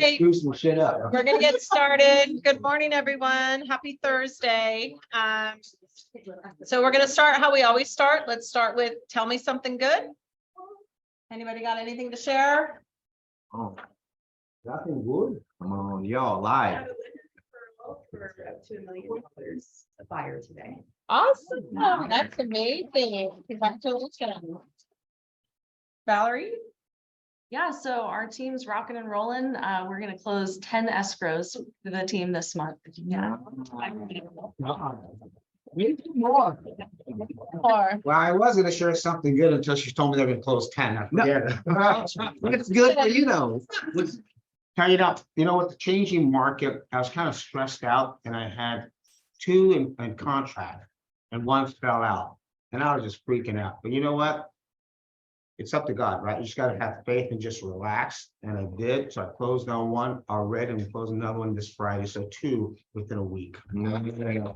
right. Do some shit up. We're gonna get started. Good morning, everyone. Happy Thursday. So we're gonna start how we always start. Let's start with tell me something good. Anybody got anything to share? Oh, nothing good. Come on, y'all live. For up to $1 million a buyer today. Awesome. That's amazing. Congratulations. Valerie? Yeah, so our team's rocking and rolling. We're gonna close 10 escrows for the team this month. Yeah. Or Well, I was gonna share something good until she told me they're gonna close 10. I forget it. It's good for you though. Tell you know what, the changing market, I was kind of stressed out and I had two in contract and one fell out and I was just freaking out. But you know what? It's up to God, right? You just gotta have faith and just relax. And I did. So I closed on one already and we closed another one this Friday. So two within a week. The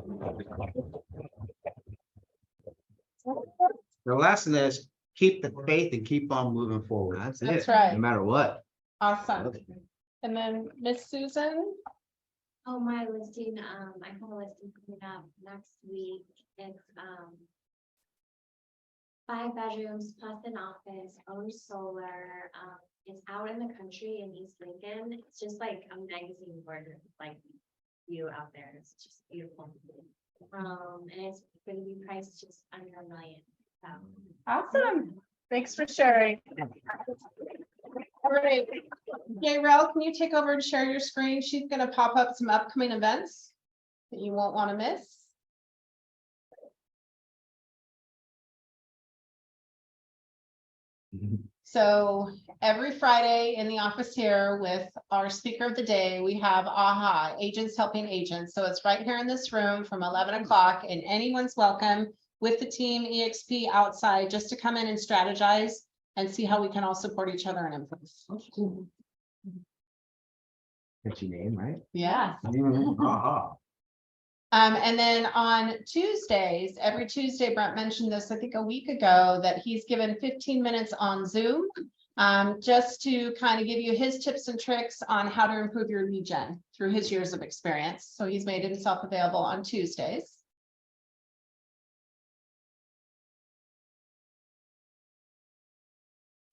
lesson is keep the faith and keep on moving forward. That's That's it. right. No matter what. awesome. And then Miss Susan? Oh, my listing, I have a listing coming up next week. It's, 5 bedrooms plus an office, own solar. It's out in the country in East Lincoln. It's just like a magazine board, like view out there. It's just beautiful. And it's going to be priced just under $1 million. So. Awesome. Thanks for sharing. All right. Gayrel, can you take over and share your screen? She's going to pop up some upcoming events that you won't want to miss. So every Friday in the office here with our speaker of the day, we have AHA, Agents Helping Agents. So it's right here in this room from 11 o'clock and anyone's welcome with the team EXP outside just to come in and strategize and see how we can all support each other and improve. That's your name, right? Yeah. Uh-huh. And then on Tuesdays, every Tuesday, Brent mentioned this, I think a week ago, that he's given 15 minutes on Zoom just to kind of give you his tips and tricks on how to improve your lead gen through his years of experience. So he's made himself available on Tuesdays.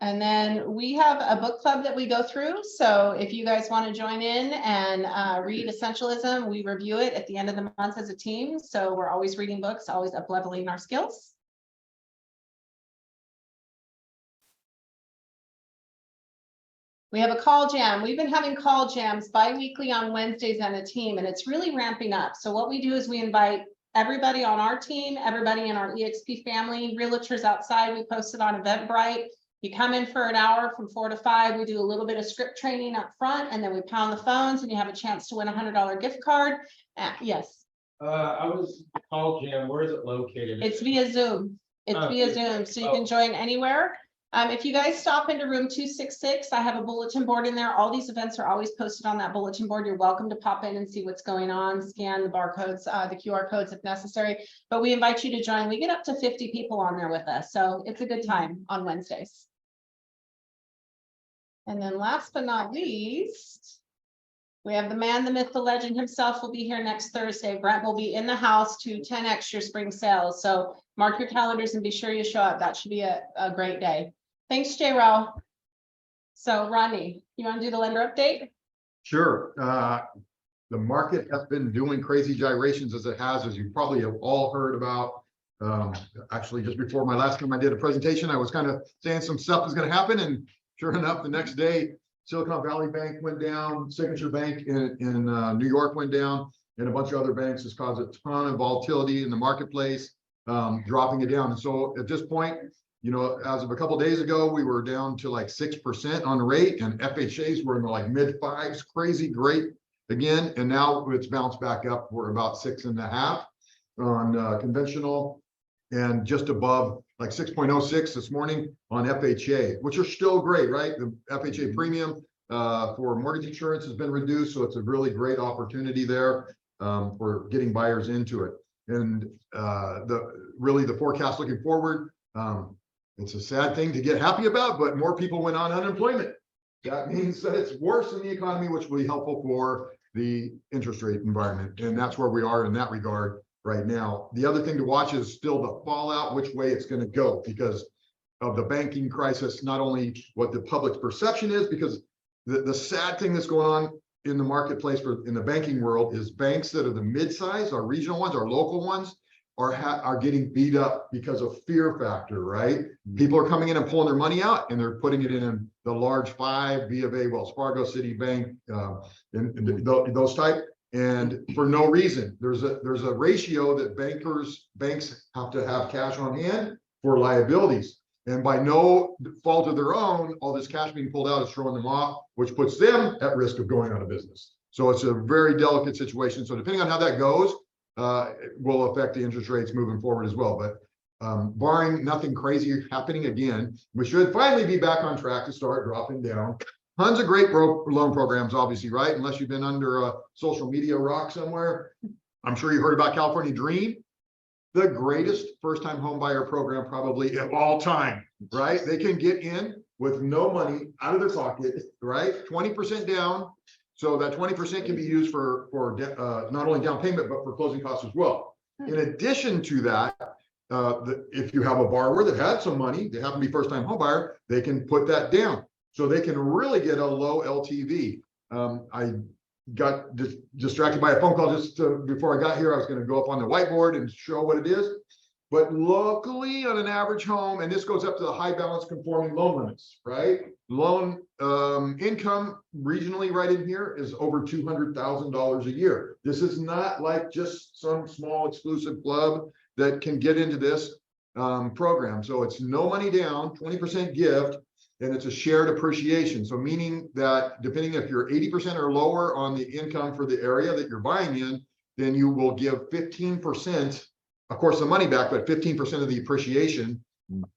And then we have a book club that we go through. So if you guys want to join in and read Essentialism, we review it at the end of the month as a team. So we're always reading books, always up-leveling our skills. We have a call jam. We've been having call jams bi-weekly on Wednesdays on a team, and it's really ramping up. So what we do is we invite everybody on our team, everybody in our EXP family, realtors outside. We post it on Eventbrite. You come in for an hour from 4 to 5. We do a little bit of script training up front, and then we pound the phones, and you have a chance to win a $100 gift card. Yes. I was called Jim. Where is it located? It's via Zoom. It's via Zoom, so you can join anywhere. If you guys stop into room 266, I have a bulletin board in there. All these events are always posted on that bulletin board. You're welcome to pop in and see what's going on, scan the barcodes, the QR codes if necessary. But we invite you to join. We get up to 50 people on there with us, so it's a good time on Wednesdays. And then last but not least, we have the man, the myth, the legend himself will be here next Thursday. Brent will be in the house to 10X your spring sales. So mark your calendars and be sure you show up. That should be a great day. Thanks, J-Row. So Rodney, you want to do the lender update? Sure. The market has been doing crazy gyrations as it has, as you probably have all heard about. Actually, just before my last time I did a presentation, I was kind of saying some stuff is going to happen. And sure enough, the next day, Silicon Valley Bank went down, Signature Bank in New York went down, and a bunch of other banks has caused a ton of volatility in the marketplace, dropping it down. And so at this point, you know, as of a couple of days ago, we were down to like 6% on the rate, and FHAs were in the like mid 5s, crazy great again. And now it's bounced back up. We're about 6.5 on conventional, and just above like 6.06 this morning on FHA, which are still great, right? The FHA premium for mortgage insurance has been reduced, so it's a really great opportunity there for getting buyers into it. And the forecast looking forward, it's a sad thing to get happy about, but more people went on unemployment. that means that it's worse in the economy, which will be helpful for the interest rate environment. And that's where we are in that regard right now. The other thing to watch is still the fallout, which way it's going to go because of the banking crisis, not only what the public's perception is, because the sad thing that's going on in the marketplace in the banking world is banks that are the mid-size, our regional ones, our local ones, are getting beat up because of fear factor, right? People are coming in and pulling their money out and they're putting it in the large five, B of A, Wells Fargo, Citibank, and those type. And for no reason, there's a ratio that banks have to have cash on hand for liabilities. And by no fault of their own, all this cash being pulled out is throwing them off, which puts them at risk of going out of business. So it's a very delicate situation. So depending on how that goes, it will affect the interest rates moving forward as well. But barring nothing crazy happening again, we should finally be back on track to start dropping down. Tons of great loan programs, obviously, right? Unless you've been under a social media rock somewhere. I'm sure you heard about California Dream, the greatest first-time home buyer program probably of all time, right? They can get in with no money out of their pocket, right? 20% down. So that 20% can be used for not only down payment, but for closing costs as well. In addition to that, if you have a borrower that had some money, they happen to be first-time home buyer, they can put that down. So they can really get a low LTV. I got distracted by a phone call just before I got here. I was going to go up on the whiteboard and show what it is. But locally on an average home, and this goes up to the high balance conforming loan limits, right? Loan income regionally right in here is over $200,000 a year. This is not like just some small exclusive club that can get into this program. So it's no money down, 20% gift, and it's a shared appreciation. So meaning that depending if you're 80% or lower on the income for the area that you're buying in, then you will give 15%, of course, the money back, but 15% of the appreciation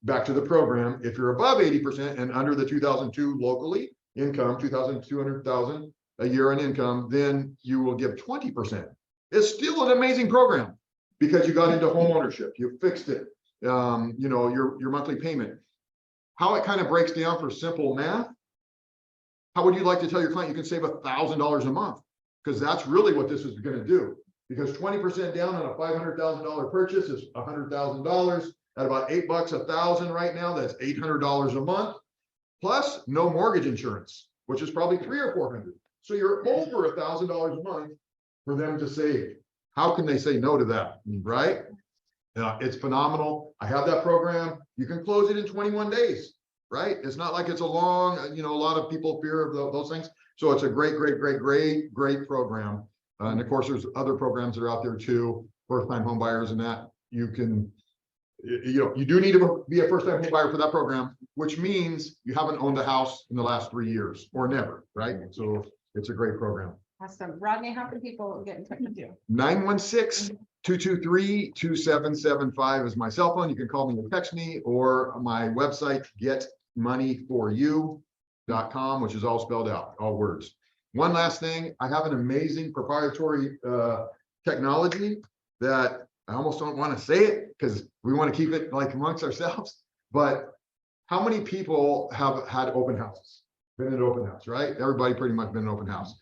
back to the program. If you're above 80% and under the 2002 locally income, 2,200,000 a year in income, then you will give 20%. It's still an amazing program because you got into home ownership, you fixed it, you know, your monthly payment. How it kind of breaks down for simple math. How would you like to tell your client you can save $1,000 a month? Because that's really what this is going to do. Because 20% down on a $500,000 purchase is $100,000 at about $8 a thousand right now. That's $800 a month, plus no mortgage insurance, which is probably $300 or $400. So you're over $1,000 a month for them to save. How can they say no to that, right? It's phenomenal. I have that program. You can close it in 21 days, right? It's not like it's a long, you know, a lot of people fear of those things. So it's a great program. And of course, there's other programs that are out there too, first-time home buyers and that you can, you know, you do need to be a first-time home buyer for that program, which means you haven't owned a house in the last 3 years or never, right? So it's a great program. Awesome. Rodney, how can people get in touch with you? 916-223-2775 is my cell phone. You can call me or text me, or my website, getmoneyforyou.com, which is all spelled out, all words. One last thing, I have an amazing proprietary technology that I almost don't want to say it because we want to keep it like amongst ourselves. But how many people have had open houses? Been at an open house, right? Everybody pretty much been in an open house.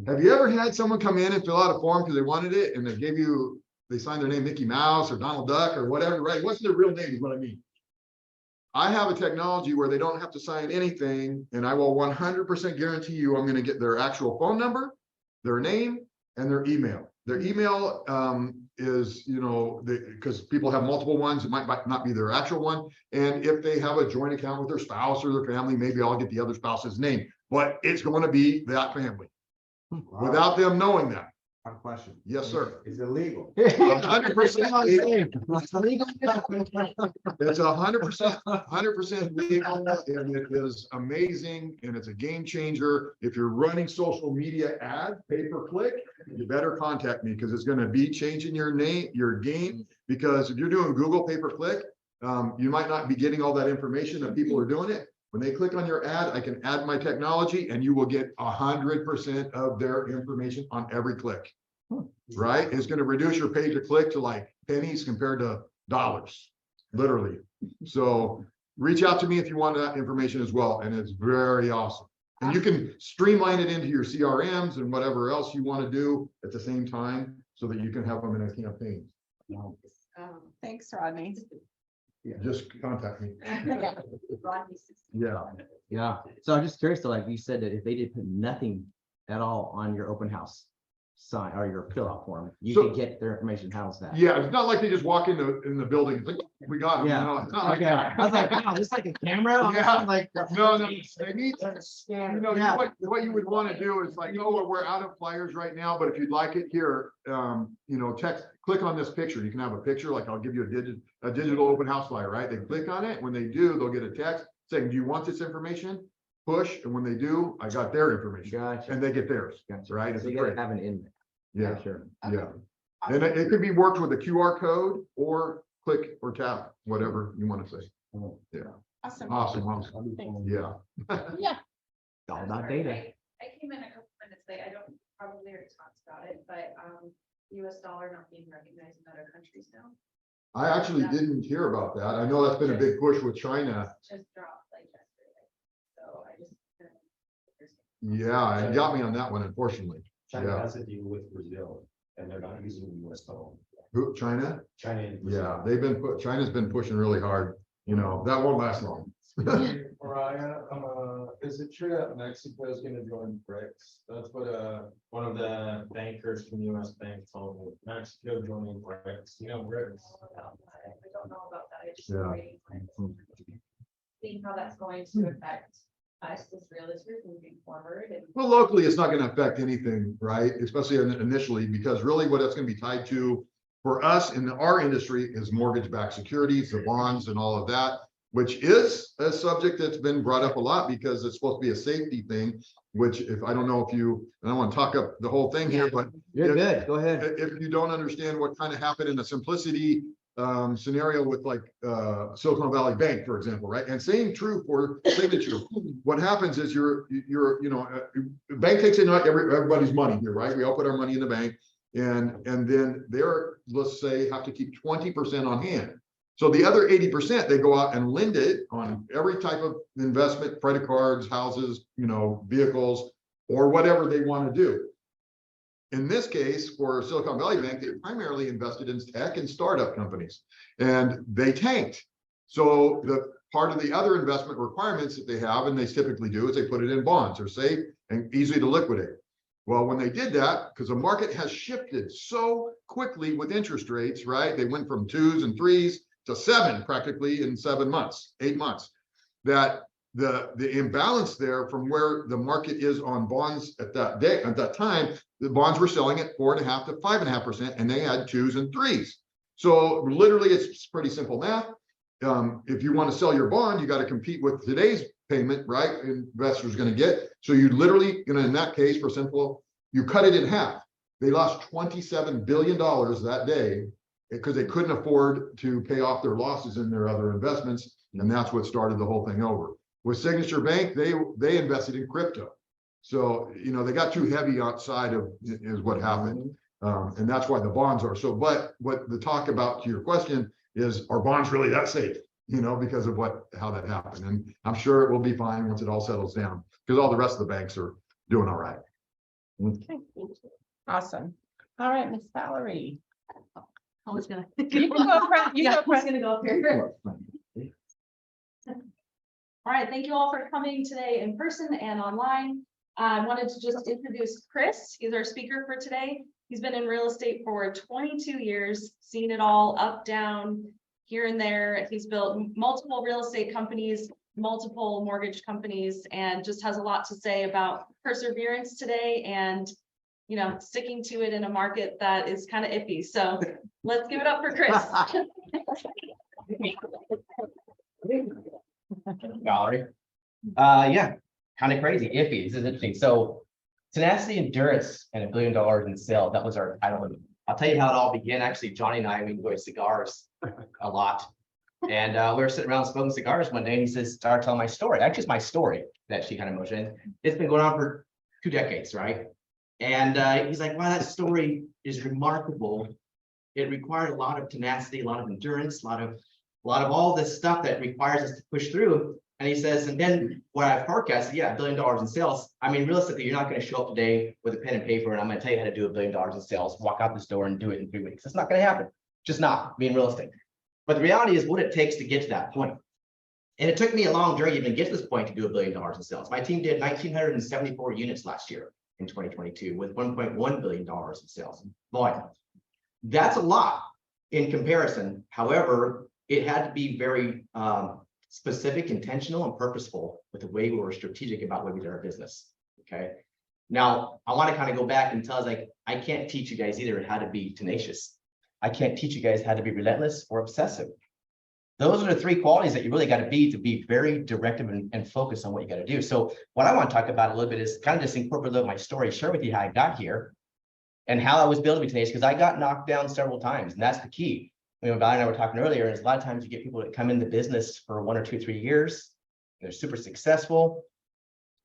Have you ever had someone come in and fill out a form because they wanted it and they signed their name Mickey Mouse or Donald Duck or whatever, right? What's their real name is what I mean. I have a technology where they don't have to sign anything, and I will 100% guarantee you I'm going to get their actual phone number, their name, and their email. Their email is, you know, because people have multiple ones, it might not be their actual one. And if they have a joint account with their spouse or their family, maybe I'll get the other spouse's name, but it's going to be that family. Without them knowing that. I have a question. Yes, sir. Is it legal? 100% legal. It's 100% legal, and it is amazing, and it's a game changer. If you're running social media ad, pay-per-click, you better contact me because it's going to be changing your name, your game. Because if you're doing Google pay-per-click, you might not be getting all that information that people are doing it. When they click on your ad, I can add my technology and you will get 100% of their information on every click, right? It's going to reduce your pay to click to like pennies compared to dollars, literally. So reach out to me if you want that information as well. And it's very awesome. And you can streamline it into your CRMs and whatever else you want to do at the same time so that you can have them in a campaign. Thanks, Rodney. Just contact me. Yeah. Yeah, so I'm just curious, though, like you said, that if they did put nothing at all on your open house sign or your fill out form, you So- could get their information. How's that? Yeah, it's not like they just walk in the building, it's like, we got them. Yeah. No, it's not like Okay, that. I was like, wow, this like a camera? Yeah. I'm like, No, they need, Yeah. what you would want to do is like, oh, we're out of flyers right now, but if you'd like it here, click on this picture. You can have a picture, like I'll give you a digital open house flyer, right? They click on it. When they do, they'll get a text saying, do you want this information? Push, and when they do, I got their information, Gotcha. and they get theirs, Gotcha. right? It's So you great. gotta have an in. Yeah, Sure. yeah. And it could be worked with a QR code or click or tap, whatever you want to say. Awesome. Awesome. Yeah. Yeah. It's all about data. I came in a couple minutes late. I don't probably already talked about it, but US dollar not being recognized in other countries now. I actually didn't hear about that. I know that's been a big push with China. Just dropped like yesterday. So I just. Yeah, it got me on that one, unfortunately. China Yeah. has a deal with Brazil and they're not using the US dollar. Who, China? China and Brazil. Yeah, China's been pushing really hard. That won't last long. Mariah, is it true that Mexico is gonna join BRICS? That's what, one of the bankers from US Bank told me, Mexico joining BRICS, BRICS. I don't know about that. I just. Yeah. Seeing how that's going to affect us as realtors moving forward and. Well, locally, it's not going to affect anything, right? Especially initially, because really what it's going to be tied to for us in our industry is mortgage-backed securities, the bonds and all of that, which is a subject that's been brought up a lot because it's supposed to be a safety thing, which if I don't know if you, and I don't want to talk up the whole thing here, but You're If- good. Go ahead. if you don't understand what kind of happened in a simplicity scenario with like Silicon Valley Bank, for example, right? And same true for Signature. What happens is the bank takes in everybody's money here, right? We all put our money in the bank, and then they're, let's say, have to keep 20% on hand. So the other 80%, they go out and lend it on every type of investment, credit cards, houses, vehicles, or whatever they want to do. In this case, for Silicon Valley Bank, they primarily invested in tech and startup companies, and they tanked. So the part of the other investment requirements that they have, and they typically do, is they put it in bonds. They're safe and easy to liquidate. Well, when they did that, because the market has shifted so quickly with interest rates, right? They went from 2s and 3s to 7 practically in 7 months, 8 months, that the imbalance there from where the market is on bonds at that time, the bonds were selling at 4.5% to 5.5%, and they had 2s and 3s. So literally, it's pretty simple math. If you want to sell your bond, you got to compete with today's payment, right? Investors going to get. So you literally, in that case, for simple, you cut it in half. They lost $27 billion that day because they couldn't afford to pay off their losses in their other investments, and that's what started the whole thing over. With Signature Bank, they invested in crypto. So, they got too heavy outside of is what happened. And that's why the bonds are so, but what the talk about to your question is, are bonds really that safe? Because of how that happened. And I'm sure it will be fine once it all settles down, because all the rest of the banks are doing all right. Okay. Awesome. All right, Miss Valerie. I was gonna. You can go, Brent. You Yeah, go, I was Brent. gonna go up here. All right, thank you all for coming today in person and online. I wanted to just introduce Chris. He's our speaker for today. He's been in real estate for 22 years, seen it all up, down, here and there. He's built multiple real estate companies, multiple mortgage companies, and just has a lot to say about perseverance today and, sticking to it in a market that is kind of iffy. So let's give it up for Chris. Valerie. Yeah, kind of crazy, iffy. This is interesting. So tenacity, endurance, and $1 billion in sales. That was our title. I'll tell you how it all began. Actually, Johnny and I, we enjoy cigars a lot. And we were sitting around smoking cigars one day, and he says, start telling my story. Actually, it's my story that she kind of mentioned. It's been going on for 2 decades, right? And he's like, wow, that story is remarkable. It required a lot of tenacity, a lot of endurance, a lot of all this stuff that requires us to push through. And he says, and then what I forecasted, yeah, $1 billion in sales. I mean, realistically, you're not going to show up today with a pen and paper and I'm going to tell you how to do $1 billion in sales, walk out this door and do it in 3 weeks. It's not going to happen. Just not being realistic. But the reality is what it takes to get to that point. And it took me a long journey to even get to this point to do $1 billion in sales. My team did 1,974 units last year in 2022 with $1.1 billion in sales volume. That's a lot in comparison. However, it had to be very specific, intentional, and purposeful with the way we were strategic about where we did our business. Okay. Now, I want to kind of go back and tell us, like, I can't teach you guys either how to be tenacious. I can't teach you guys how to be relentless or obsessive. Those are the 3 qualities that you really got to be very directive and focused on what you got to do. So what I want to talk about a little bit is kind of just incorporate a little of my story, share with you how I got here and how I was built to be tenacious, because I got knocked down several times. And that's the key. You know, Valerie and I were talking earlier, and a lot of times you get people that come in the business for 1 or 2, 3 years. They're super successful,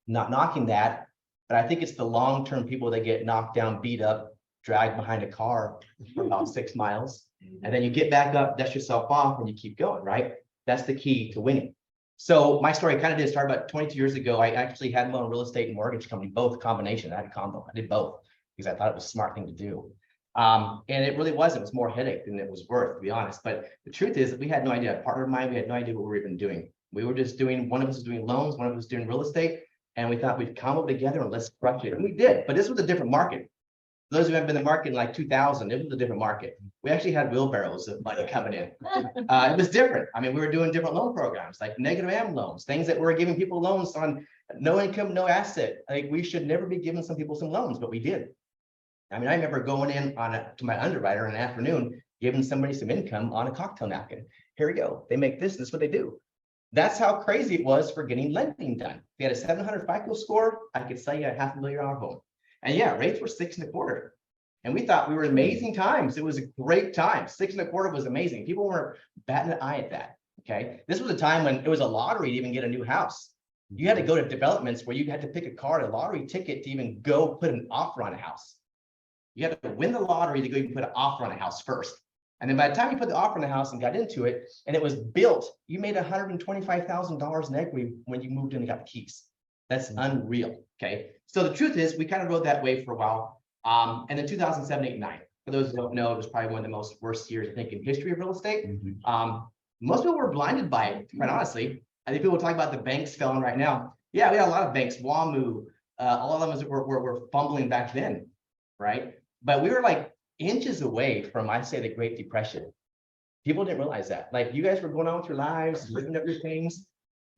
not knocking that. But I think it's the long-term people that get knocked down, beat up, dragged behind a car for about 6 miles. And then you get back up, dust yourself off, and you keep going, right? That's the key to winning. So my story kind of did start about 22 years ago. I actually had my own real estate and mortgage company, both combination. I had a combo. I did both because I thought it was a smart thing to do. And it really was. It was more headache than it was worth, to be honest. But the truth is that we had no idea. A partner of mine, we had no idea what we were even doing. We were just doing, one of us was doing loans, one of us was doing real estate. And we thought we'd come over together and let's crush it. And we did. But this was a different market. Those who have been in the market in like 2000, it was a different market. We actually had wheelbarrows of money coming in. It was different. I mean, we were doing different loan programs, like negative AM loans, things that were giving people loans on no income, no asset. Like we should never be giving some people some loans, but we did. I mean, I remember going in to my underwriter in the afternoon, giving somebody some income on a cocktail napkin. Here we go. They make this. This is what they do. That's how crazy it was for getting lending done. If you had a 700 FICO score, I could sell you a $500,000 home. And yeah, rates were 6.25. And we thought we were amazing times. It was a great time. 6.25 was amazing. People weren't batting an eye at that. Okay. This was a time when it was a lottery to even get a new house. You had to go to developments where you had to pick a card, a lottery ticket to even go put an offer on a house. You had to win the lottery to go even put an offer on a house first. And then by the time you put the offer on the house and got into it, and it was built, you made $125,000 in equity when you moved in and got the keys. That's unreal. Okay. So the truth is we kind of rode that wave for a while. And then 2007, 8, 9, for those who don't know, it was probably one of the most worst years, I think, in history of real estate. Most people were blinded by it, quite honestly. I think people talk about the banks failing right now. Yeah, we had a lot of banks, WAMU, a lot of them were fumbling back then, right? But we were like inches away from, I'd say, the Great Depression. People didn't realize that. Like you guys were going on with your lives, living up your things,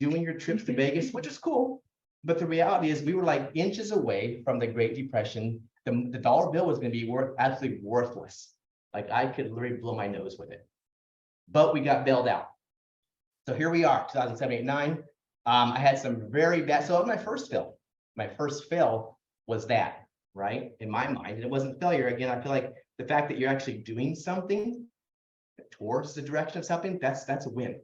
doing your trips to Vegas, which is cool. But the reality is we were like inches away from the Great Depression. The dollar bill was going to be absolutely worthless. Like I could literally blow my nose with it. But we got bailed out. So here we are, 2007, 8, 9. I had some very bad, so my first fail. My first fail was that, right? In my mind, and it wasn't failure. Again, I feel like the fact that you're actually doing something towards the direction of something, that's a win.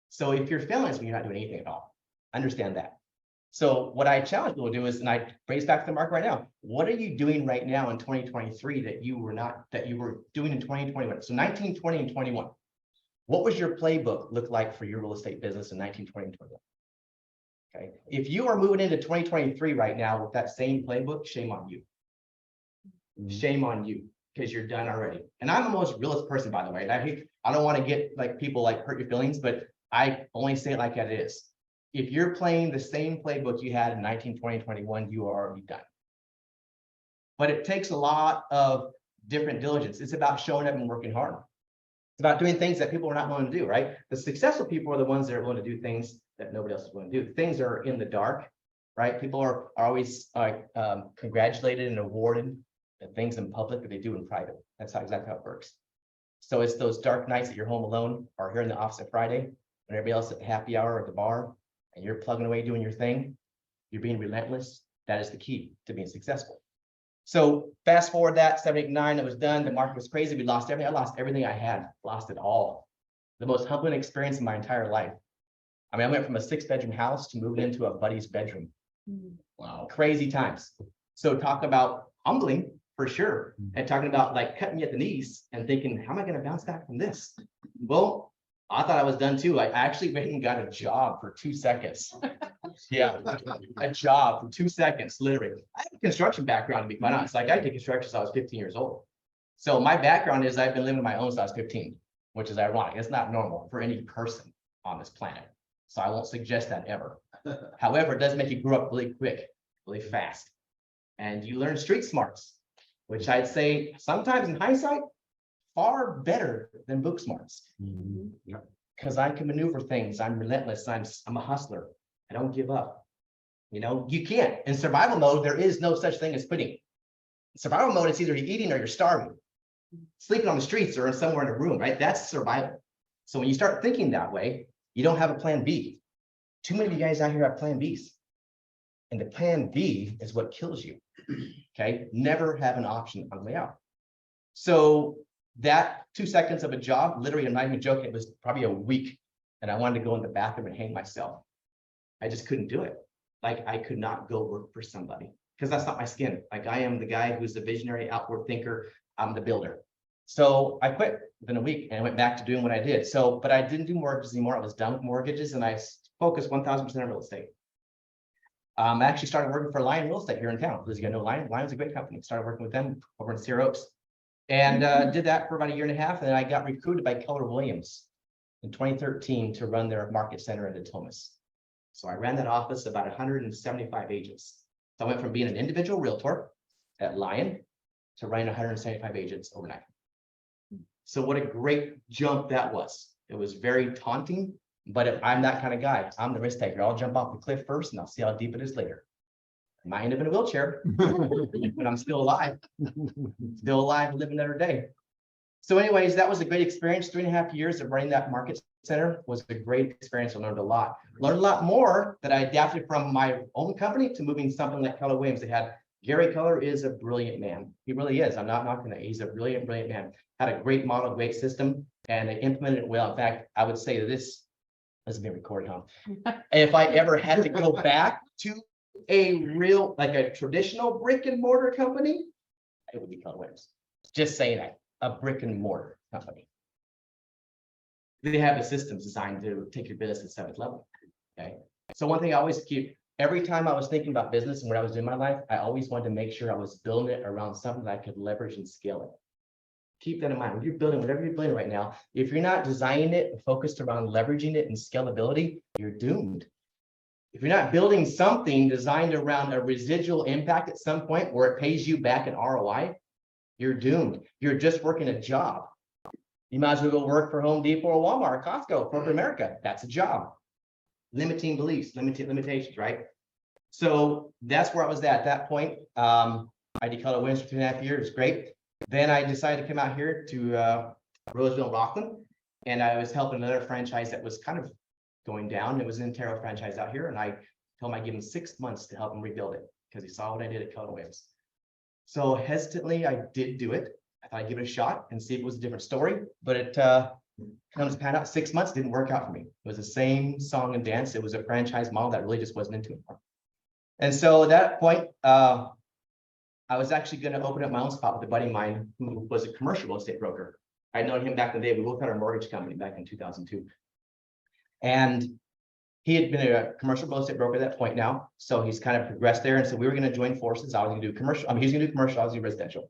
So if you're failing, it's when you're not doing anything at all. Understand that. So what I challenge people to do is, and I raise back to the market right now, what are you doing right now in 2023 that you were doing in 2021? So 19, 20, and 21. What was your playbook look like for your real estate business in 19, 20, and 21? Okay. If you are moving into 2023 right now with that same playbook, shame on you. Shame on you, because you're done already. And I'm the most realist person, by the way. And I don't want to get like people like hurt your feelings, but I only say it like that it is. If you're playing the same playbook you had in 19, 20, 21, you are already done. But it takes a lot of different diligence. It's about showing up and working hard. It's about doing things that people are not willing to do, right? The successful people are the ones that are willing to do things that nobody else is willing to do. Things that are in the dark, right? People are always congratulated and awarded the things in public that they do in private. That's exactly how it works. So it's those dark nights that you're home alone or here in the office on Friday, when everybody else at happy hour at the bar, and you're plugging away doing your thing, you're being relentless. That is the key to being successful. So fast forward that 7, 8, 9, it was done. The market was crazy. We lost everything. I lost everything I had, lost it all. The most humbling experience in my entire life. I mean, I went from a 6-bedroom house to moving into a buddy's bedroom. Wow. Crazy times. So talk about humbling for sure. And talking about like cutting you at the knees and thinking, how am I going to bounce back from this? Well, I thought I was done too. I actually went and got a job for 2 seconds. Yeah, a job for 2 seconds, literally. I have a construction background, to be quite honest. Like I did construction since I was 15 years old. So my background is I've been living on my own since I was 15, which is ironic. It's not normal for any person on this planet. So I won't suggest that ever. However, it does make you grow up really quick, really fast. And you learn street smarts, which I'd say sometimes in hindsight, far better than book smarts. Yeah. Because I can maneuver things. I'm relentless. I'm a hustler. I don't give up. You know, you can't. In survival mode, there is no such thing as quitting. In survival mode, it's either you're eating or you're starving. Sleeping on the streets or somewhere in a room, right? That's survival. So when you start thinking that way, you don't have a plan B. Too many of you guys out here have plan Bs. And the plan B is what kills you. Okay. Never have an option on the way out. So that 2 seconds of a job, literally, I'm not even joking, it was probably a week. And I wanted to go in the bathroom and hang myself. I just couldn't do it. Like I could not go work for somebody because that's not my skin. Like I am the guy who's the visionary outward thinker. I'm the builder. So I quit within a week and I went back to doing what I did. So, but I didn't do mortgages anymore. I was done with mortgages and I focused 1000% on real estate. I actually started working for Lion Real Estate here in town. Because you know, Lion's a great company. Started working with them over in Sierra Oaks. And did that for about 1.5 years. And then I got recruited by Keller Williams in 2013 to run their market center in Thomas. So I ran that office, about 175 agents. So I went from being an individual realtor at Lion to running 175 agents overnight. So what a great jump that was. It was very taunting, but I'm that kind of guy. I'm the risk taker. I'll jump off the cliff first and I'll see how deep it is later. I might end up in a wheelchair, but I'm still alive. Still alive and living another day. So anyways, that was a great experience. 3.5 years of running that market center was a great experience. I learned a lot. Learned a lot more that I adapted from my own company to moving something like Keller Williams. They had Gary Keller is a brilliant man. He really is. I'm not knocking that. He's a brilliant man. Had a great model, great system, and they implemented it well. In fact, I would say that this is being recorded, huh? If I ever had to go back to a real, like a traditional brick and mortar company, it would be Keller Williams. Just saying that, a brick and mortar company. They have the systems designed to take your business to the 7th level. Okay. So one thing I always keep, every time I was thinking about business and what I was doing in my life, I always wanted to make sure I was building it around something that I could leverage and scale it. Keep that in mind. When you're building whatever you're building right now, if you're not designing it and focused around leveraging it and scalability, you're doomed. If you're not building something designed around a residual impact at some point where it pays you back in ROI, you're doomed. You're just working a job. You might as well go work for Home Depot or Walmart, Costco, corporate America. That's a job. Limiting beliefs, limitations, right? So that's where I was at that point. I did Keller Williams for 2.5 years. Great. Then I decided to come out here to Roseville, Rockland, and I was helping another franchise that was kind of going down. It was an Intero franchise out here, and I told him I'd give him 6 months to help him rebuild it because he saw what I did at Keller Williams. So hesitantly, I did do it. I thought I'd give it a shot and see if it was a different story, but it comes to pan out. 6 months didn't work out for me. It was the same song and dance. It was a franchise model that really just wasn't into it anymore. And so at that point, I was actually going to open up my own spot with a buddy of mine who was a commercial real estate broker. I'd known him back in the day. We both had our mortgage company back in 2002. And he had been a commercial real estate broker at that point now. So he's kind of progressed there. And so we were going to join forces. I was going to do commercial. I mean, he was going to do commercial. I was going to do residential.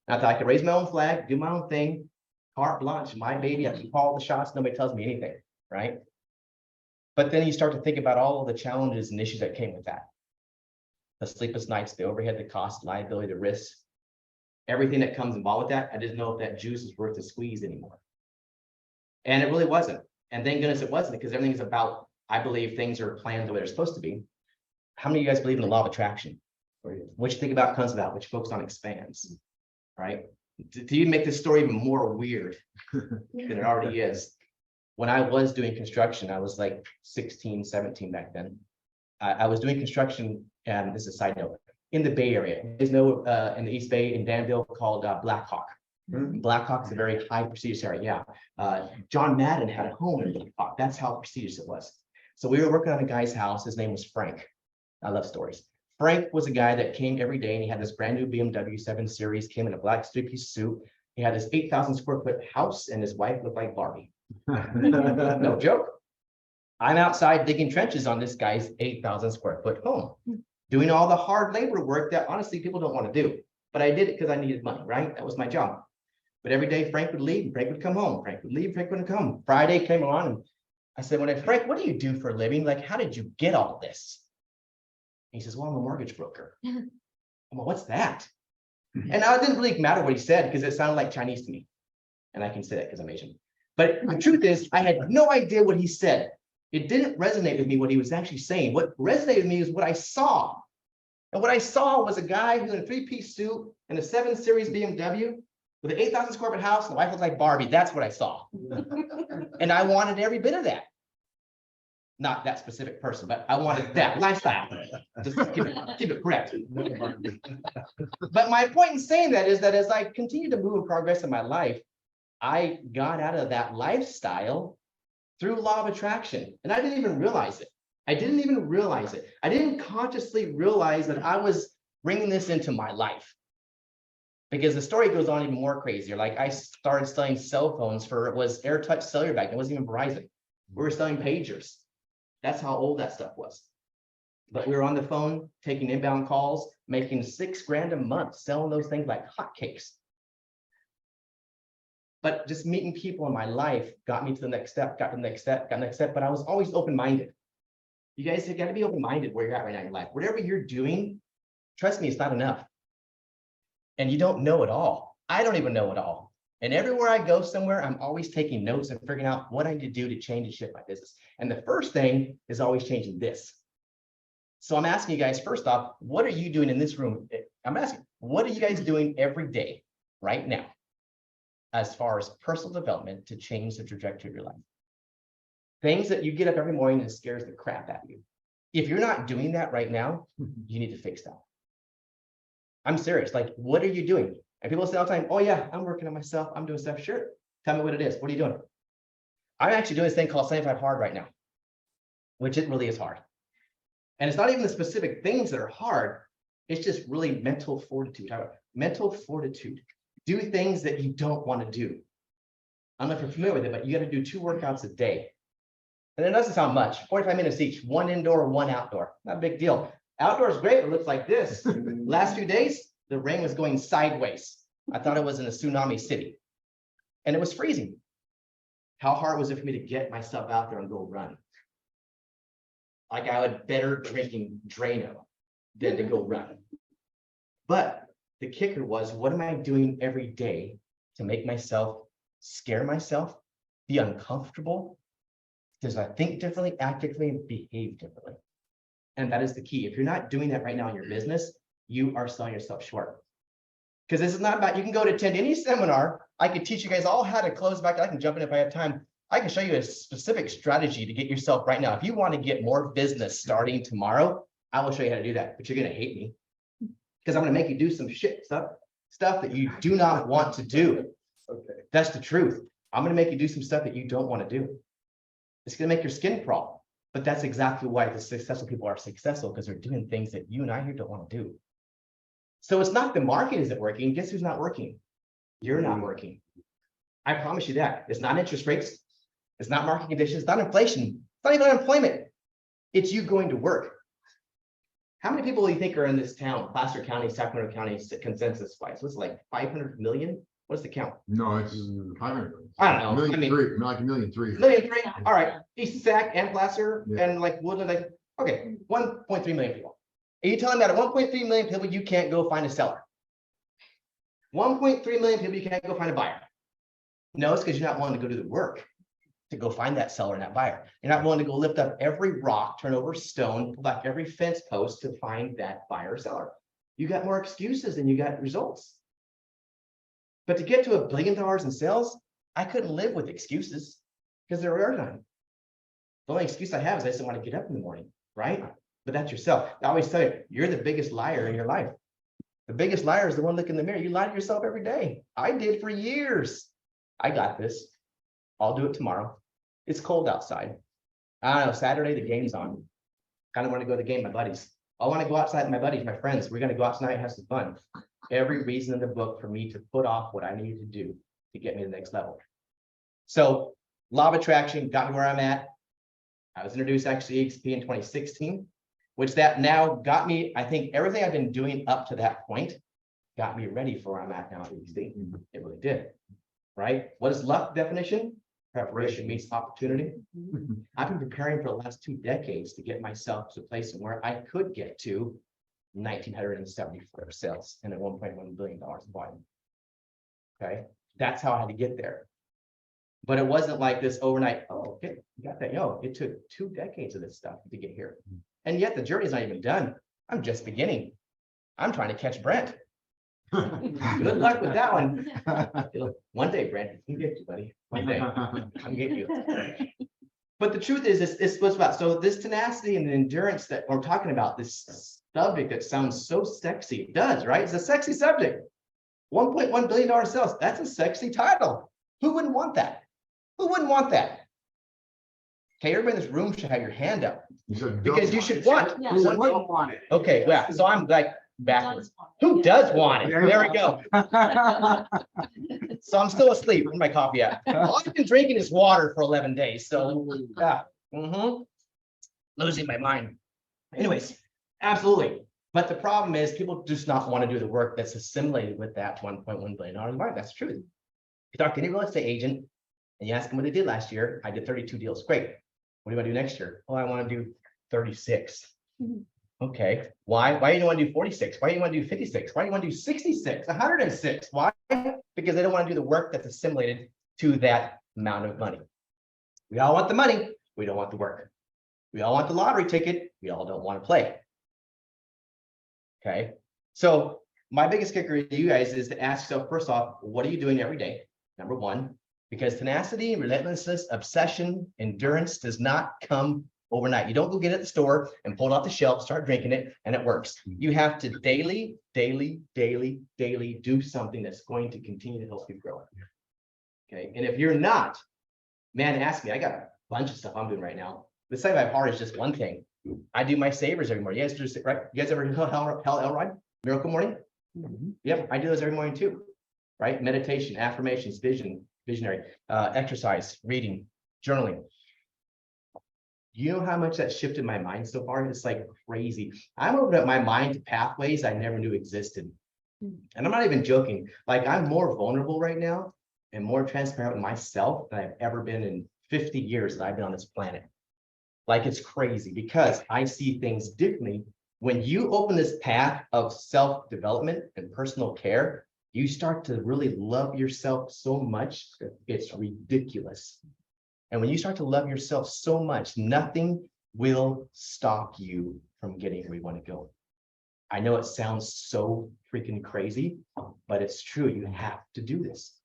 And I thought I could raise my own flag, do my own thing, carte blanche, my baby. I can call the shots. Nobody tells me anything, right? But then you start to think about all of the challenges and issues that came with that. The sleepless nights, the overhead, the cost, liability, the risk, everything that comes involved with that. I didn't know if that juice was worth the squeeze anymore. And it really wasn't. And thank goodness it wasn't, because everything's about, I believe things are planned the way they're supposed to be. How many of you guys believe in the law of attraction? What you think about comes about, what you focus on expands, right? To even make this story even more weird than it already is. When I was doing construction, I was like 16, 17 back then. I was doing construction, and this is a side note, in the Bay Area. There's no in the East Bay in Danville called Black Hawk. Black Hawk is a very high prestigious area. Yeah. John Madden had a home in Black Hawk. That's how prestigious it was. So we were working on a guy's house. His name was Frank. I love stories. Frank was a guy that came every day, and he had this brand new BMW 7 Series, came in a black three-piece suit. He had this 8,000 square foot house, and his wife looked like Barbie. No joke. I'm outside digging trenches on this guy's 8,000 square foot home, doing all the hard labor work that honestly people don't want to do. But I did it because I needed money, right? That was my job. But every day Frank would leave, Frank would come home, Frank would leave, Frank wouldn't come. Friday came on and I said, Frank, what do you do for a living? Like, how did you get all this? He says, well, I'm a mortgage broker. I'm like, what's that? And now it didn't really matter what he said because it sounded like Chinese to me. And I can say that because I'm Asian. But the truth is, I had no idea what he said. It didn't resonate with me what he was actually saying. What resonated with me is what I saw. And what I saw was a guy who in a 3-piece suit and a 7 Series BMW with an 8,000 square foot house, and the wife looked like Barbie. That's what I saw. And I wanted every bit of that. Not that specific person, but I wanted that lifestyle. Just keep it correct. But my point in saying that is that as I continue to move and progress in my life, I got out of that lifestyle through law of attraction. And I didn't even realize it. I didn't consciously realize that I was bringing this into my life. Because the story goes on even more crazier. Like I started selling cell phones it was AirTouch cellular back then. It wasn't even Verizon. We were selling pagers. That's how old that stuff was. But we were on the phone, taking inbound calls, making $6,000 a month, selling those things like hotcakes. But just meeting people in my life got me to the next step, got to the next step, but I was always open-minded. You guys have got to be open-minded where you're at right now in your life. Whatever you're doing, trust me, it's not enough. And you don't know it all. I don't even know it all. And everywhere I go somewhere, I'm always taking notes and figuring out what I need to do to change and shift my business. And the first thing is always changing this. So I'm asking you guys, first off, what are you doing in this room? I'm asking, what are you guys doing every day right now as far as personal development to change the trajectory of your life? Things that you get up every morning and scares the crap out of you. If you're not doing that right now, you need to fix that. I'm serious. Like, what are you doing? And people say all the time, oh yeah, I'm working on myself. I'm doing stuff. Sure. Tell me what it is. What are you doing? I'm actually doing this thing called 75 Hard right now, which it really is hard. And it's not even the specific things that are hard. It's just really mental fortitude. Mental fortitude. Do things that you don't want to do. I don't know if you're familiar with it, but you got to do 2 workouts a day. And it doesn't sound much, 45 minutes each, 1 indoor, 1 outdoor. Not a big deal. Outdoor is great. It looks like this. Last few days, the rain was going sideways. I thought it was in a tsunami city. And it was freezing. How hard was it for me to get myself out there and go run? Like I would better drinking Drano than to go run. But the kicker was, what am I doing every day to make myself scare myself, be uncomfortable? Because I think differently, act differently, and behave differently. And that is the key. If you're not doing that right now in your business, you are selling yourself short. Because this is not about, you can go to attend any seminar. I could teach you guys all how to close back. I can jump in if I have time. I can show you a specific strategy to get yourself right now. If you want to get more business starting tomorrow, I will show you how to do that. But you're going to hate me because I'm going to make you do some shit stuff that you do not want to do. Okay. That's the truth. I'm going to make you do some stuff that you don't want to do. It's going to make your skin crawl. But that's exactly why the successful people are successful, because they're doing things that you and I here don't want to do. So it's not the market isn't working. Guess who's not working? You're not working. I promise you that. It's not interest rates. It's not market conditions. It's not inflation. It's not even unemployment. It's you going to work. How many people do you think are in this town, Placer County, Sacramento County, consensus-wise? What's it like 500 million? What's the count? No, it's 500. I don't know. Million I mean, three, like 1,000,003. 1,000,003. All right. East Sac and Placer and like Woodland, like, okay, 1.3 million people. Are you telling me that at 1.3 million people, you can't go find a seller? 1.3 million people, you can't go find a buyer. No, it's because you're not willing to go do the work to go find that seller and that buyer. You're not willing to go lift up every rock, turn over stone, pull back every fence post to find that buyer or seller. You got more excuses than you got results. But to get to $1 billion in sales, I couldn't live with excuses because there are none. The only excuse I have is I just don't want to get up in the morning, right? But that's yourself. I always tell you, you're the biggest liar in your life. The biggest liar is the one looking in the mirror. You lie to yourself every day. I did for years. I got this. I'll do it tomorrow. It's cold outside. I don't know, Saturday, the game's on. Kind of want to go to the game, my buddies. I want to go outside with my buddies, my friends. We're going to go out tonight and have some fun. Every reason in the book for me to put off what I needed to do to get me to the next level. So law of attraction got me where I'm at. I was introduced actually to EXP in 2016, which that now got me, I think everything I've been doing up to that point got me ready for where I'm at now at EXP. It really did, right? What is luck definition? Preparation meets opportunity. I've been preparing for the last 2 decades to get myself to a place where I could get to 1,974 sales and at $1.1 billion in volume. Okay, that's how I had to get there. But it wasn't like this overnight, oh, okay, you got that. No, it took 2 decades of this stuff to get here. And yet the journey is not even done. I'm just beginning. I'm trying to catch Brent. Good luck with that one. One day, Brent, I'm gonna get you, buddy. One day, I'm gonna get you. But the truth is, it's what's about. So this tenacity and the endurance that we're talking about, this subject that sounds so sexy, it does, right? It's a sexy subject. $1.1 billion sales. That's a sexy title. Who wouldn't want that? Who wouldn't want that? Okay, everybody in this room should have your hand up because you should want. Yeah. Who wouldn't want it? Okay, yeah. So I'm like backwards. Who does want it? There we go. So I'm still asleep. Where's my coffee at? All I've been drinking is water for 11 days. So yeah. Losing my mind. Anyways, absolutely. But the problem is people just not want to do the work that's assimilated with that $1.1 billion market. That's true. You talk to any real estate agent and you ask them what they did last year. I did 32 deals. Great. What do you want to do next year? Oh, I want to do 36. Okay. Why? Why do you want to do 46? Why do you want to do 56? Why do you want to do 66? 106? Why? Because they don't want to do the work that's assimilated to that amount of money. We all want the money. We don't want the work. We all want the lottery ticket. We all don't want to play. Okay. So my biggest kicker to you guys is to ask yourself, first off, what are you doing every day? Number one, because tenacity, relentlessness, obsession, endurance does not come overnight. You don't go get it at the store and pull it off the shelf, start drinking it, and it works. You have to daily do something that's going to continue to help you grow. Okay. And if you're not, man, ask me. I got a bunch of stuff I'm doing right now. The 75 hard is just one thing. I do my savers every morning. You guys do, right? You guys ever Hell Elrod? Miracle Morning? Yep, I do those every morning too. Right? Meditation, affirmations, visionary, exercise, reading, journaling. You know how much that shifted my mind so far? It's like crazy. I'm opening up my mind to pathways I never knew existed. And I'm not even joking. Like I'm more vulnerable right now and more transparent with myself than I've ever been in 50 years that I've been on this planet. Like it's crazy because I see things differently. When you open this path of self-development and personal care, you start to really love yourself so much that it's ridiculous. And when you start to love yourself so much, nothing will stop you from getting where you want to go. I know it sounds so freaking crazy, but it's true. You have to do this.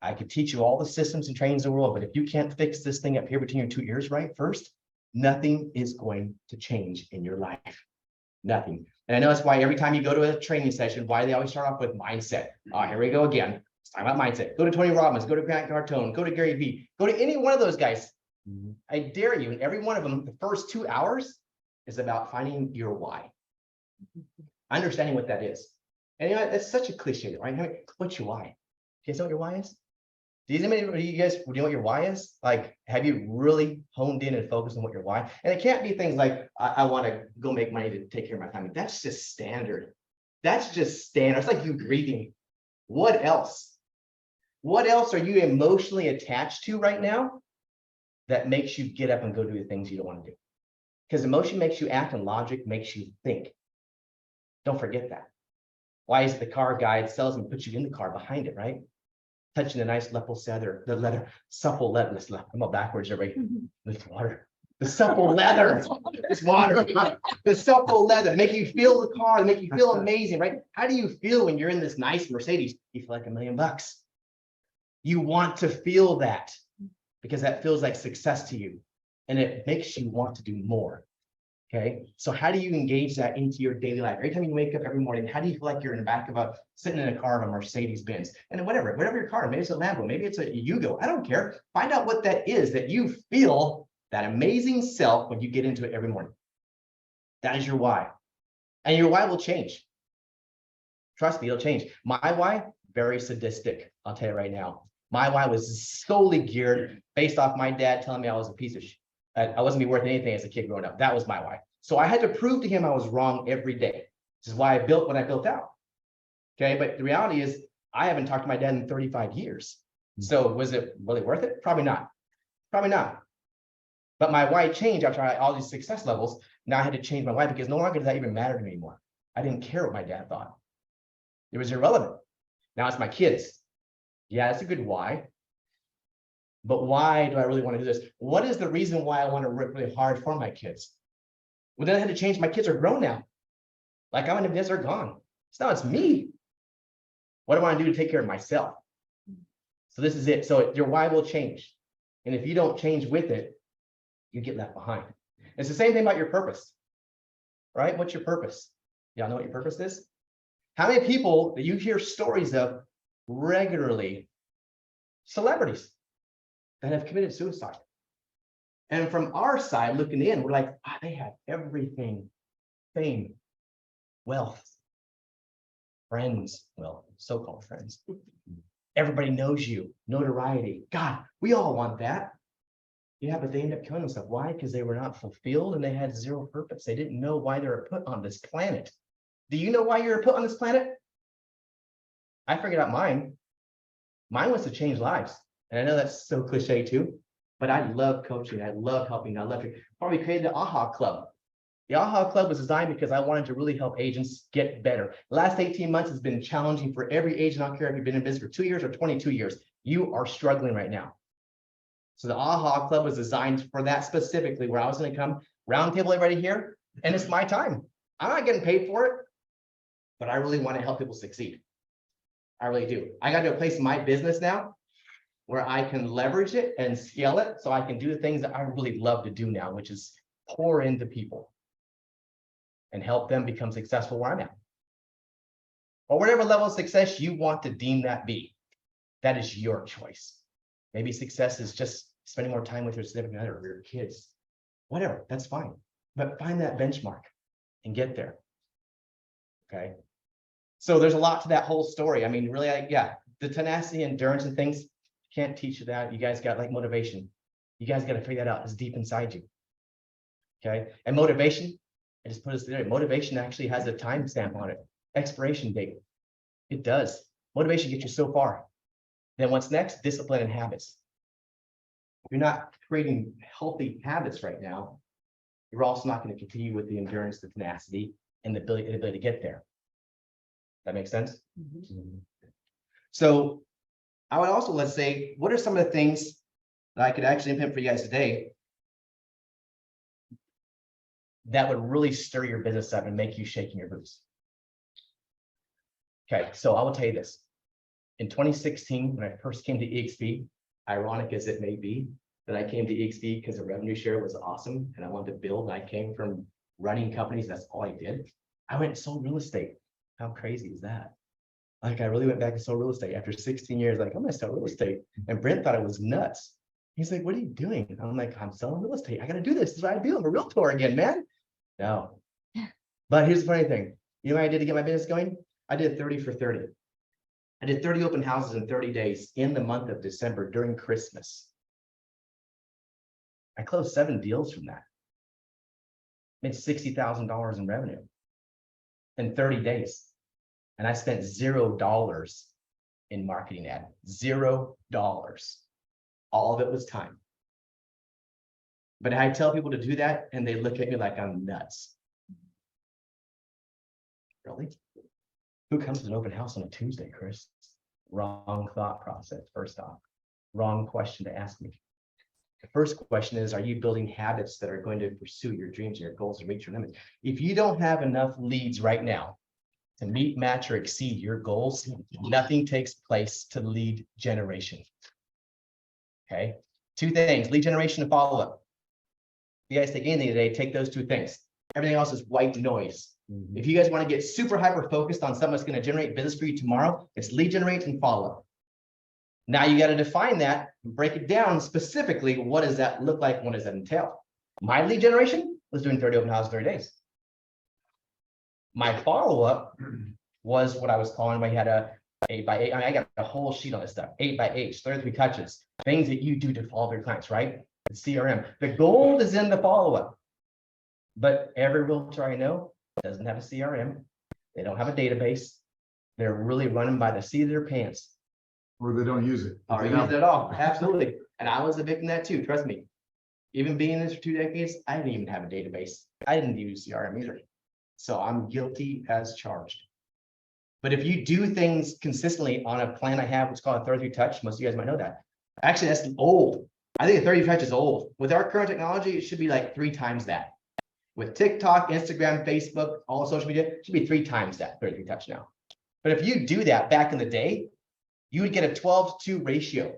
I could teach you all the systems and trainings in the world, but if you can't fix this thing up here between your 2 ears right first, nothing is going to change in your life. Nothing. And I know that's why every time you go to a training session, why they always start off with mindset. Oh, here we go again. It's talking about mindset. Go to Tony Robbins, go to Grant Cardone, go to Gary Vee, go to any one of those guys. I dare you, and every one of them, the first 2 hours is about finding your why. Understanding what that is. And you know, that's such a cliche, right? I mean, what's your why? You guys know what your why is? Do you guys know what your why is? Like, have you really honed in and focused on what your why? And it can't be things like, I want to go make money to take care of my family. That's just standard. That's just standard. It's like you breathing. What else? What else are you emotionally attached to right now that makes you get up and go do the things you don't want to do? Because emotion makes you act and logic makes you think. Don't forget that. Why is the car guide sells and puts you in the car behind it, right? Touching the nice supple leather. I'm all backwards, everybody. It's water. The supple leather. It's water. The supple leather. Make you feel the car, make you feel amazing, right? How do you feel when you're in this nice Mercedes? You feel like $1 million. You want to feel that because that feels like success to you. And it makes you want to do more. Okay. So how do you engage that into your daily life? Every time you wake up every morning, how do you feel like you're in the back of sitting in a car of a Mercedes Benz? And whatever your car, maybe it's a Lambo, maybe it's a Yugo. I don't care. Find out what that is that you feel that amazing self when you get into it every morning. That is your why. And your why will change. Trust me, it'll change. My why, very sadistic. I'll tell you right now. My why was solely geared based off my dad telling me I was a piece of shit. I wasn't be worth anything as a kid growing up. That was my why. So I had to prove to him I was wrong every day. This is why I built what I built out. Okay, but the reality is I haven't talked to my dad in 35 years. So was it really worth it? Probably not. Probably not. But my why changed after I had all these success levels. Now I had to change my why because no longer did that even matter to me anymore. I didn't care what my dad thought. It was irrelevant. Now it's my kids. Yeah, that's a good why. But why do I really want to do this? What is the reason why I want to work really hard for my kids? Well, then I had to change. My kids are grown now. Like I'm in the desert, gone. So now it's me. What do I want to do to take care of myself? So this is it. So your why will change. And if you don't change with it, you get left behind. It's the same thing about your purpose, right? What's your purpose? Y'all know what your purpose is? How many people that you hear stories of regularly, celebrities that have committed suicide? And from our side looking in, we're like, ah, they have everything, fame, wealth, friends, well, so-called friends. Everybody knows you, notoriety. God, we all want that. Yeah, but they end up killing themselves. Why? Because they were not fulfilled and they had zero purpose. They didn't know why they were put on this planet. Do you know why you were put on this planet? I figured out mine. Mine was to change lives. And I know that's so cliche too, but I love coaching. I love helping. I love it. Probably created the AHA Club. The AHA Club was designed because I wanted to really help agents get better. The last 18 months has been challenging for every agent. I don't care if you've been in business for 2 years or 22 years. You are struggling right now. So the AHA Club was designed for that specifically, where I was going to come roundtable everybody here, and it's my time. I'm not getting paid for it, but I really want to help people succeed. I really do. I got to a place in my business now where I can leverage it and scale it so I can do the things that I really love to do now, which is pour into people and help them become successful where I'm at. Or whatever level of success you want to deem that be. That is your choice. Maybe success is just spending more time with your significant other or your kids. Whatever, that's fine. But find that benchmark and get there. Okay. So there's a lot to that whole story. I mean, really, the tenacity, endurance, and things, can't teach you that. You guys got like motivation. You guys got to figure that out. It's deep inside you. Okay. And motivation, I just put this there. Motivation actually has a timestamp on it. Expiration date. It does. Motivation gets you so far. Then what's next? Discipline and habits. If you're not creating healthy habits right now, you're also not going to continue with the endurance, the tenacity, and the ability to get there. That makes sense? Mm-hmm. So I would also, let's say, what are some of the things that I could actually implement for you guys today that would really stir your business up and make you shake in your boots? Okay, so I will tell you this. In 2016, when I first came to EXP, ironic as it may be, that I came to EXP because the revenue share was awesome and I wanted to build. I came from running companies. That's all I did. I went and sold real estate. How crazy is that? Like I really went back and sold real estate after 16 years. Like I'm going to sell real estate. And Brent thought it was nuts. He's like, what are you doing? And I'm like, I'm selling real estate. I got to do this. This is what I do. I'm a realtor again, man. No. But here's the funny thing. You know what I did to get my business going? I did 30 for 30. I did 30 open houses in 30 days in the month of December during Christmas. I closed 7 deals from that. Made $60,000 in revenue in 30 days. And I spent $0 in marketing ad. $0. All of it was time. But I tell people to do that and they look at me like I'm nuts. Really? Who comes to an open house on a Tuesday, Chris? Wrong thought process, first off. Wrong question to ask me. The first question is, are you building habits that are going to pursue your dreams, your goals, and reach your limits? If you don't have enough leads right now to meet, match, or exceed your goals, nothing takes place to lead generation. Okay? 2 things, lead generation and follow-up. If you guys take anything today, take those 2 things. Everything else is white noise. If you guys want to get super hyper focused on something that's going to generate business for you tomorrow, it's lead generate and follow. Now you got to define that and break it down specifically. What does that look like? What does that entail? My lead generation was doing 30 open houses, 30 days. My follow-up was what I was calling, we had a 8x8. I mean, I got a whole sheet on this stuff. 8x8, 33 touches, things that you do to follow your clients, right? The CRM. The gold is in the follow-up. But every realtor I know doesn't have a CRM. They don't have a database. They're really running by the seat of their pants. Or they don't use it. Or use it at all. Absolutely. And I was a victim of that too. Trust me. Even being in this for 2 decades, I didn't even have a database. I didn't use CRM either. So I'm guilty as charged. But if you do things consistently on a plan I have, what's called a 33 touch, most of you guys might know that. Actually, that's old. I think a 30 touch is old. With our current technology, it should be like 3 times that. With TikTok, Instagram, Facebook, all social media, it should be 3 times that 33 touch now. But if you do that back in the day, you would get a 12-2 ratio.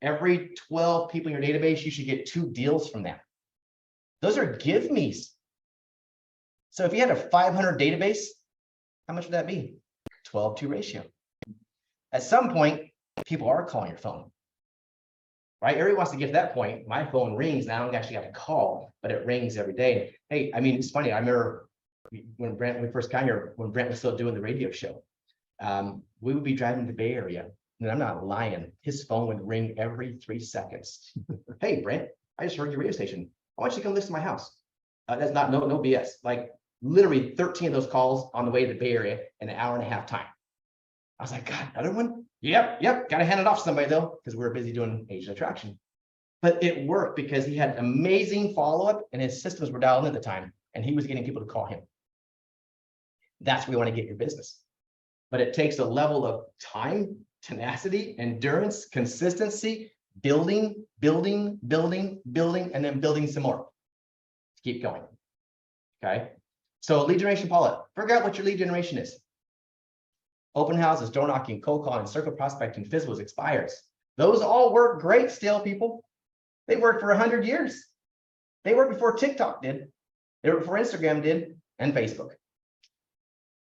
Every 12 people in your database, you should get 2 deals from that. Those are give me's. So if you had a 500 database, how much would that be? 12-2 ratio. At some point, people are calling your phone. Right? Everybody wants to get to that point. My phone rings and I don't actually have to call, but it rings every day. Hey, I mean, it's funny. I remember when we first got here, when Brent was still doing the radio show, we would be driving to the Bay Area, and I'm not lying. His phone would ring every 3 seconds. Hey, Brent, I just heard your radio station. I want you to come listen to my house. That's not no BS. Like literally 13 of those calls on the way to the Bay Area in an hour and a half time. I was like, God, another one? Yep. Got to hand it off to somebody though, because we were busy doing agent attraction. But it worked because he had amazing follow-up and his systems were dialed in at the time, and he was getting people to call him. That's where you want to get your business. But it takes a level of time, tenacity, endurance, consistency, building, and then building some more to keep going. Okay. So lead generation, Paula, figure out what your lead generation is. Open houses, door knocking, cold calling, circle prospecting, physicals, expires. Those all work great still, people. They worked for 100 years. They worked before TikTok did. They worked before Instagram did and Facebook.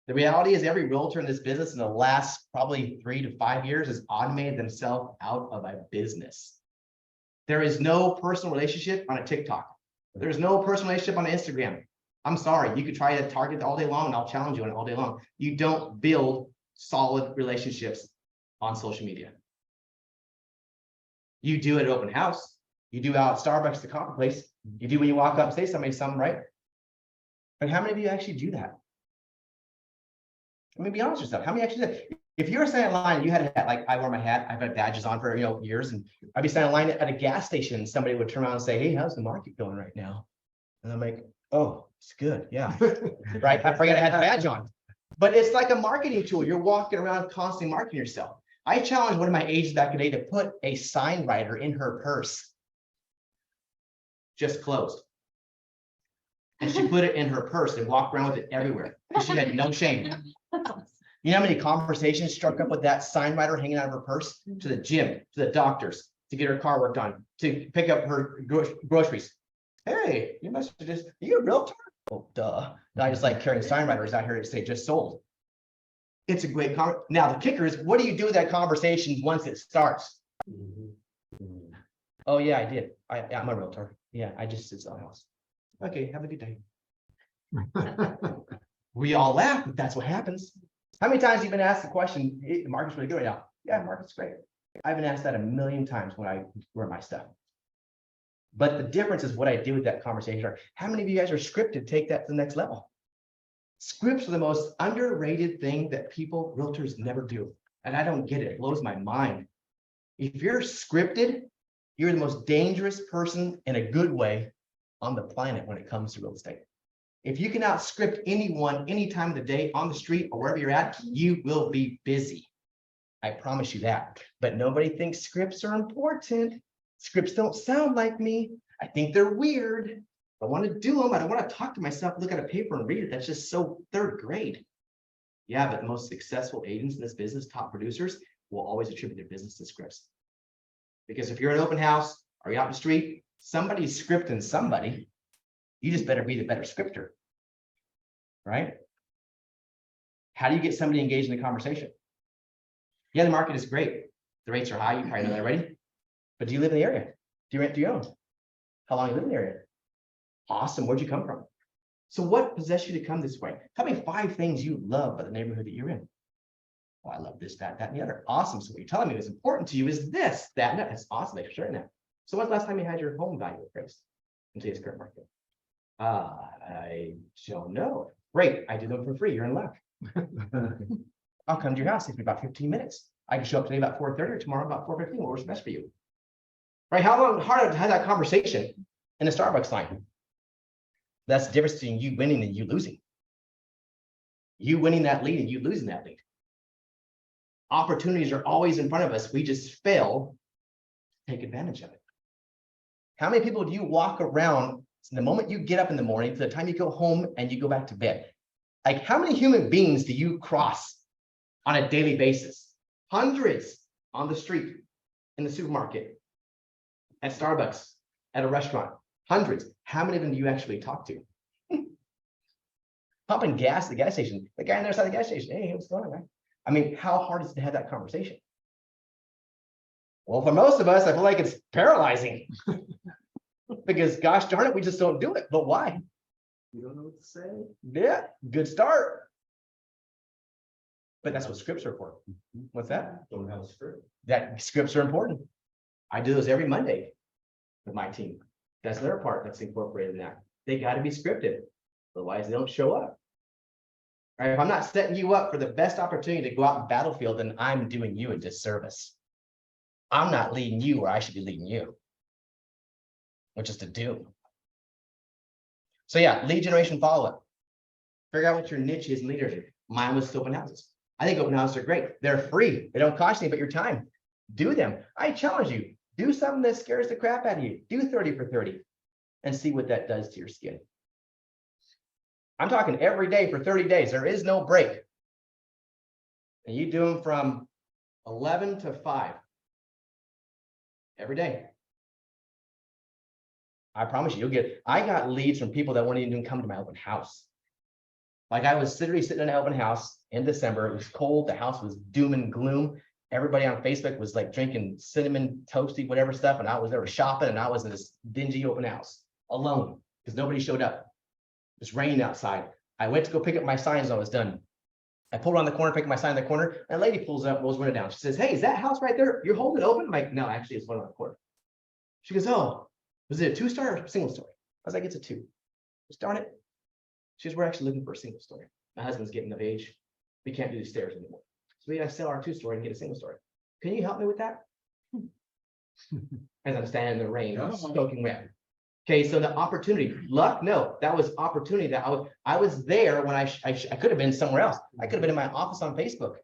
The reality is every realtor in this business in the last probably 3 to 5 years has automated themselves out of a business. There is no personal relationship on a TikTok. There's no personal relationship on Instagram. I'm sorry, you could try to target all day long and I'll challenge you on it all day long. You don't build solid relationships on social media. You do it at open house. You do out at Starbucks, the coffee place. You do when you walk up and say something, right? But how many of you actually do that? I mean, be honest with yourself. How many actually do that? If you were standing in line and you had a hat, like I wear my hat, I've had badges on for years, and I'd be standing in line at a gas station, and somebody would turn around and say, hey, how's the market going right now? And I'm like, oh, it's good. Yeah. Right. I forgot I had a badge on. But it's like a marketing tool. You're walking around constantly marketing yourself. I challenged one of my agents back in the day to put a sign writer in her purse. Just closed. And she put it in her purse and walked around with it everywhere. And she had no shame. You know how many conversations struck up with that sign writer hanging out of her purse? To the gym, to the doctors, to get her car worked on, to pick up her groceries. Hey, you must have just, are you a realtor? Oh, duh. And I just like carrying sign writers out here to say just sold. It's a great conversation. Now the kicker is, what do you do with that conversation once it starts? Oh yeah, I did. I'm a realtor. Yeah, I just did something else. Okay, have a good day. We all laugh, but that's what happens. How many times have you been asked the question, hey, the market's really good right now? Yeah, the market's great. I've been asked that 1,000,000 times when I wear my stuff. But the difference is what I do with that conversation. How many of you guys are scripted to take that to the next level? Scripts are the most underrated thing that people, realtors, never do. And I don't get it. It blows my mind. If you're scripted, you're the most dangerous person in a good way on the planet when it comes to real estate. If you can out-script anyone, any time of the day, on the street or wherever you're at, you will be busy. I promise you that. But nobody thinks scripts are important. Scripts don't sound like me. I think they're weird. I want to do them. I don't want to talk to myself, look at a paper and read it. That's just so third grade. Yeah, but the most successful agents in this business, top producers, will always attribute their business to scripts. Because if you're an open house or you're out in the street, somebody's scripting somebody. You just better be the better scripter, right? How do you get somebody engaged in the conversation? Yeah, the market is great. The rates are high. You probably know that already. But do you live in the area? Do you rent? Do you own? How long you live in the area? Awesome. Where'd you come from? So what possessed you to come this way? Tell me 5 things you love about the neighborhood that you're in. Oh, I love this, that, and the other. Awesome. So what you're telling me is important to you is this, that, and that. That's awesome. Thanks for sharing that. So when's the last time you had your home value appraised in today's current market? I don't know. Great. I do them for free. You're in luck. I'll come to your house. It takes me about 15 minutes. I can show up today about 4:30 or tomorrow about 4:15. What works best for you? Right? How long hard to have that conversation in a Starbucks line? That's the difference between you winning and you losing. You winning that lead and you losing that lead. Opportunities are always in front of us. We just fail to take advantage of it. How many people do you walk around from the moment you get up in the morning to the time you go home and you go back to bed? Like, how many human beings do you cross on a daily basis? Hundreds on the street, in the supermarket, at Starbucks, at a restaurant. Hundreds. How many of them do you actually talk to? Pumping gas at the gas station. The guy on the other side of the gas station. Hey, what's going on, man? I mean, how hard is it to have that conversation? Well, for most of us, I feel like it's paralyzing. Because gosh darn it, we just don't do it. But why? You don't know what to say. Yeah, good start. But that's what scripts are for. What's that? Don't have a script. That scripts are important. I do those every Monday with my team. That's their part that's incorporated in that. They got to be scripted. Otherwise, they don't show up. All right, if I'm not setting you up for the best opportunity to go out in battlefield, then I'm doing you a disservice. I'm not leading you where I should be leading you, which is to do. So yeah, lead generation follow-up. Figure out what your niche is in leadership. Mine was open houses. I think open houses are great. They're free. They don't cost you but your time. Do them. I challenge you. Do something that scares the crap out of you. Do 30 for 30 and see what that does to your skin. I'm talking every day for 30 days. There is no break. And you do them from 11 to 5 every day. I promise you, you'll get, I got leads from people that wouldn't even come to my open house. Like I was literally sitting in an open house in December. It was cold. The house was doom and gloom. Everybody on Facebook was like drinking cinnamon toasty, whatever stuff. And I was there shopping and I was in this dingy open house alone because nobody showed up. It's raining outside. I went to go pick up my signs when I was done. I pulled around the corner, pick up my sign in the corner, and a lady pulls up, rolls window down. She says, "Hey, is that house right there? You're holding it open?" I'm like, "No, actually, it's one on the corner." She goes, "Oh, was it a 2-story or a single story?" I was like, "It's a 2. Just darn it. She goes, "We're actually looking for a single story. My husband's getting of age. We can't do the stairs anymore. So we gotta sell our 2-story and get a single story. Can you help me with that?" As I'm standing in the rain, soaking wet. Okay, so the opportunity, luck, no, that was opportunity that I was there when I could have been somewhere else. I could have been in my office on Facebook.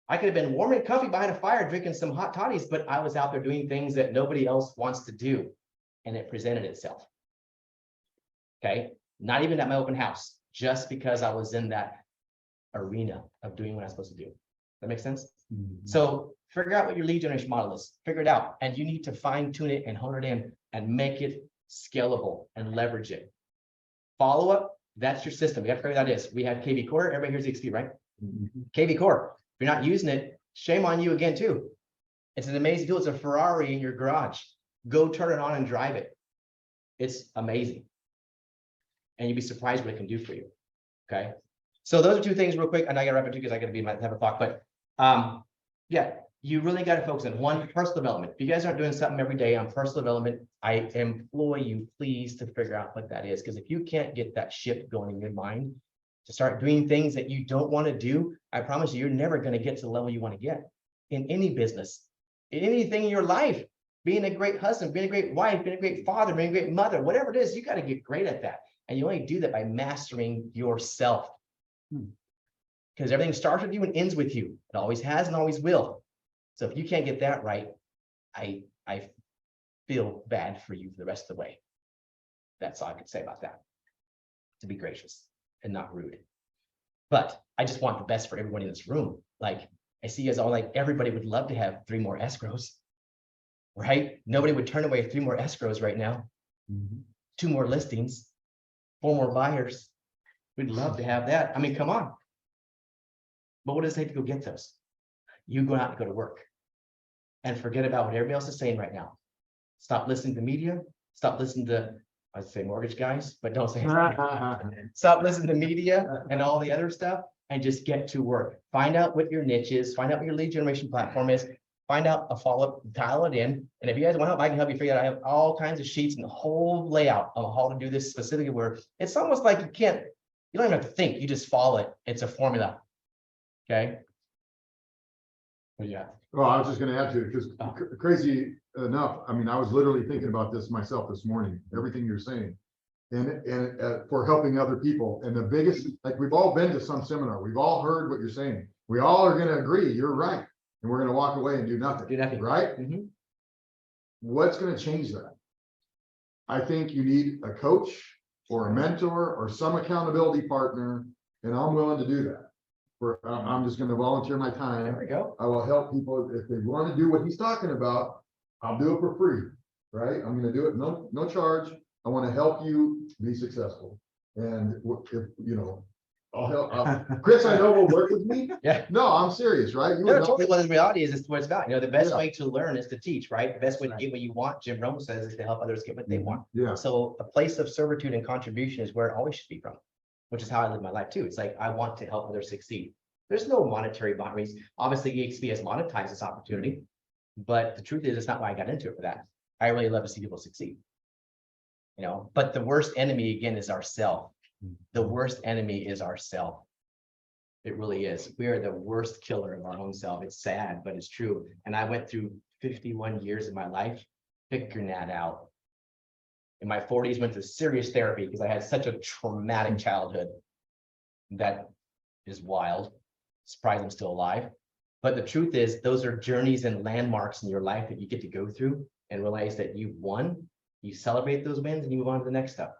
I could have been warm and comfy behind a fire drinking some hot toddies, but I was out there doing things that nobody else wants to do. And it presented itself. Okay, not even at my open house, just because I was in that arena of doing what I'm supposed to do. That makes sense? Mm-hmm. So figure out what your lead generation model is, figure it out, and you need to fine tune it and hone it in and make it scalable and leverage it. Follow up, that's your system. We have to figure that is. We have KV Core, everybody here's XP, right? Mm-hmm. KV Core, if you're not using it, shame on you again too. It's an amazing tool. It's a Ferrari in your garage. Go turn it on and drive it. It's amazing. And you'd be surprised what it can do for you. Okay. So those are 2 things real quick. And I got to wrap it too because I got to be my have a clock. But yeah, you really got to focus on 1, personal development. If you guys aren't doing something every day on personal development, I implore you please to figure out what that is. Because if you can't get that shift going in your mind to start doing things that you don't want to do, I promise you, you're never going to get to the level you want to get in any business, in anything in your life. Being a great husband, being a great wife, being a great father, being a great mother, whatever it is, you got to get great at that. And you only do that by mastering yourself. Because everything starts with you and ends with you. It always has and always will. So if you can't get that right, I feel bad for you the rest of the way. That's all I could say about that. To be gracious and not rude. But I just want the best for everyone in this room. Like I see as all like everybody would love to have 3 more escrows. Right? Nobody would turn away 3 more escrows right now. 2 more listings, 4 more buyers. We'd love to have that. I mean, come on. But what does it take to go get those? You go out and go to work and forget about what everybody else is saying right now. Stop listening to media. Stop listening to, I'd say mortgage guys, but don't say stop listening to media and all the other stuff and just get to work. Find out what your niche is, find out what your lead generation platform is, find out a follow-up, dial it in. And if you guys want help, I can help you figure it out. I have all kinds of sheets and the whole layout of how to do this specifically, where it's almost like you don't even have to think, you just follow it. It's a formula. Okay. But yeah. Well, I was just gonna add to it, because crazy enough, I mean, I was literally thinking about this myself this morning, everything you're saying. And for helping other people. And the biggest, like, we've all been to some seminar, we've all heard what you're saying. We all are gonna agree, you're right. And we're gonna walk away and do nothing. Do nothing. Right? Mhm. What's gonna change that? I think you need a coach or a mentor or some accountability partner, and I'm willing to do that. I'm just gonna volunteer my There time. we go. I will help people if they want to do what he's talking about. I'll do it for free, right? I'm gonna do it, no charge. I want to help you be successful. And if, you know, I'll help, Chris, I know will work with me. Yeah. No, I'm serious, right? You No, would help- totally. What the reality is what it's about. You know, the best Yeah. way to learn is to teach, right? The best way to get what you want, Jim Rome says, is to help others get what they want. Yeah, So a place of servitude and contribution is where it always should be from, which is how I live my life too. It's like, I want to help others succeed. There's no monetary boundaries. Obviously, EXP has monetized this opportunity, but the truth is, it's not why I got into it for that. I really love to see people succeed. You know, but the worst enemy again is ourself. The worst enemy is ourself. It really is. We are the worst killer of our own self. It's sad, but it's true. And I went through 51 years of my life figuring that out. In my 40s, went to serious therapy because I had such a traumatic childhood. That is wild. Surprised I'm still alive. But the truth is, those are journeys and landmarks in your life that you get to go through and realize that you've won. You celebrate those wins and you move on to the next stuff.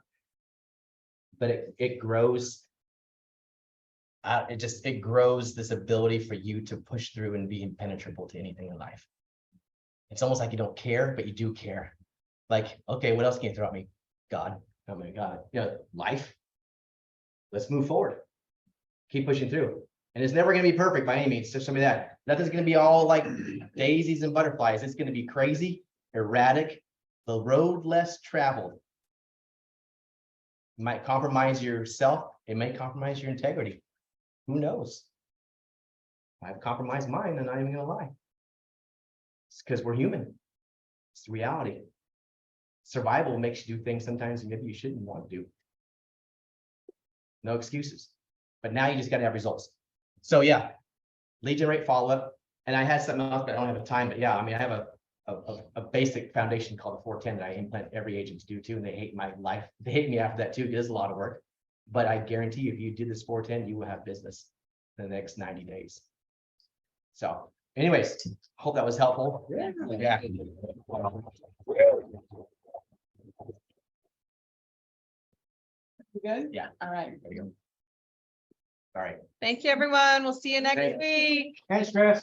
But it grows. It grows this ability for you to push through and be impenetrable to anything in life. It's almost like you don't care, but you do care. Like, okay, what else can you throw at me? God, oh my God, you know, life. Let's move forward. Keep pushing through. And it's never going to be perfect by any means. Just show me that. Nothing's going to be all like daisies and butterflies. It's going to be crazy, erratic, the road less traveled. It might compromise yourself. It may compromise your integrity. Who knows? I've compromised mine, and I'm not even gonna lie. It's because we're human. It's the reality. Survival makes you do things sometimes maybe you shouldn't want to do. No excuses. But now you just gotta have results. So yeah, lead generate follow-up. And I had something else, but I don't have time. But yeah, I mean, I have a basic foundation called the 410 that I implant every agent to do too, and they hate my life. They hate me after that too. It is a lot of work. But I guarantee you, if you do this 410, you will have business in the next 90 days. So anyways, hope that was helpful. Yeah. You good? Yeah. All right. There you go. All right. Thank you, everyone. We'll see you next Thanks. week. Thanks, Chris.